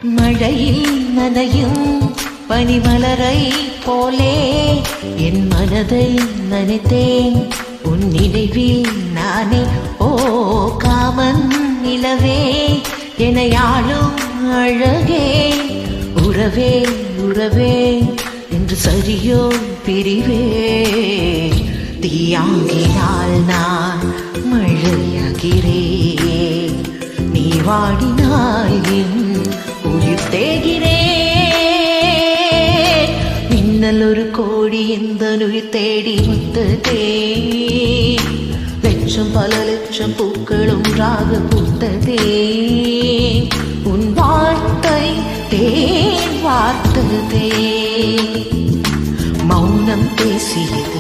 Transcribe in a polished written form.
மழையில் நனையும் பனிமலரை போலே என் மனதை நனைத்தேன் உன் நினைவில் நானே. ஓ காமன் நிலவே எனையாளும் அழகே, உறவே உறவே என்று சரியோ பிரிவே. தீயாங்கினால் நான் மழையாகிறேன், நீ வாடினால் என் உயிர் தேகிறேன். மின்னல் ஒரு கோடி எந்த உயிர் தேடி வந்ததே, லட்சம் பல லட்சம் பூக்கள் ஒன்றாக பூத்ததே. உன் வார்த்தை தேன் வார்த்ததே, மௌனம் பேசியது